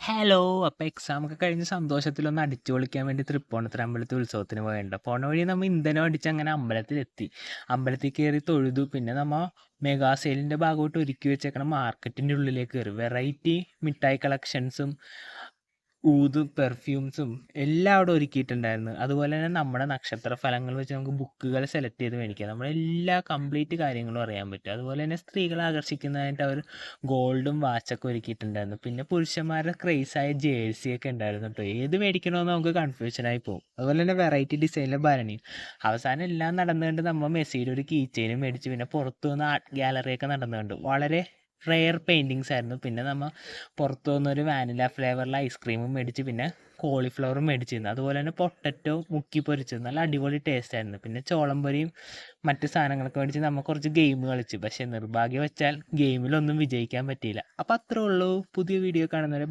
Hello! അപ്പോൾ എക്സാമൊക്കെ കഴിഞ്ഞ് സന്തോഷത്തിലൊന്ന് അടിച്ചു പൊളിക്കാൻ വേണ്ടി തൃപ്പൂണിത്തുറ അമ്പലത്തിൽ ഉത്സവത്തിന് പോയിട്ടുണ്ട്. പോണ വഴി നമ്മൾ ഇന്ധനം അടിച്ച് അങ്ങനെ അമ്പലത്തിലെത്തി. അമ്പലത്തിൽ കയറി തൊഴുതു. പിന്നെ നമ്മൾ മെഗാ സെയിലിൻ്റെ ഭാഗമായിട്ട് ഒരുക്കി വെച്ചേക്കണ മാർക്കറ്റിൻ്റെ ഉള്ളിലേക്ക് കയറി. വെറൈറ്റി മിഠായി കളക്ഷൻസും ഊതും പെർഫ്യൂംസും എല്ലാം അവിടെ ഒരുക്കിയിട്ടുണ്ടായിരുന്നു. അതുപോലെ തന്നെ നമ്മുടെ നക്ഷത്ര ഫലങ്ങൾ വെച്ച് നമുക്ക് ബുക്കുകൾ സെലക്ട് ചെയ്ത് മേടിക്കാം. നമ്മുടെ എല്ലാ കംപ്ലീറ്റ് കാര്യങ്ങളും അറിയാൻ പറ്റും. അതുപോലെ തന്നെ സ്ത്രീകളെ ആകർഷിക്കുന്നതായിട്ട് അവർ ഗോൾഡും വാച്ചൊക്കെ ഒരുക്കിയിട്ടുണ്ടായിരുന്നു. പിന്നെ പുരുഷന്മാരുടെ ക്രേസായ ജേഴ്സിയൊക്കെ ഉണ്ടായിരുന്നു കേട്ടോ. ഏത് മേടിക്കണമെന്ന് നമുക്ക് കൺഫ്യൂഷനായി പോകും. അതുപോലെ തന്നെ വെറൈറ്റി ഡിസൈനിലെ ഭരണിയും. അവസാനം എല്ലാം നടന്നുകൊണ്ട് നമ്മൾ മെസ്സിയുടെ ഒരു കീ ചെയിനും മേടിച്ച് പിന്നെ പുറത്തു നിന്ന് ആർട്ട് ഗാലറിയൊക്കെ നടന്നുകൊണ്ട് വളരെ റെയർ പെയിൻറ്റിങ്സ് ആയിരുന്നു. പിന്നെ നമ്മൾ പുറത്തു നിന്നൊരു വാനില ഫ്ലേവറിൽ ഐസ്ക്രീമും മേടിച്ച് പിന്നെ കോളിഫ്ലവറും മേടിച്ചിരുന്നു. അതുപോലെ തന്നെ പൊട്ടറ്റോ മുക്കി പൊരിച്ചത് നല്ല അടിപൊളി ടേസ്റ്റ് ആയിരുന്നു. പിന്നെ ചോളം പൊരിയും മറ്റ് സാധനങ്ങളൊക്കെ മേടിച്ച് നമ്മൾ കുറച്ച് ഗെയിം കളിച്ചു. പക്ഷേ നിർഭാഗ്യവശാൽ ഗെയിമിലൊന്നും വിജയിക്കാൻ പറ്റിയില്ല. അപ്പോൾ അത്രേ ഉള്ളൂ. പുതിയ വീഡിയോ കാണുന്നവരെ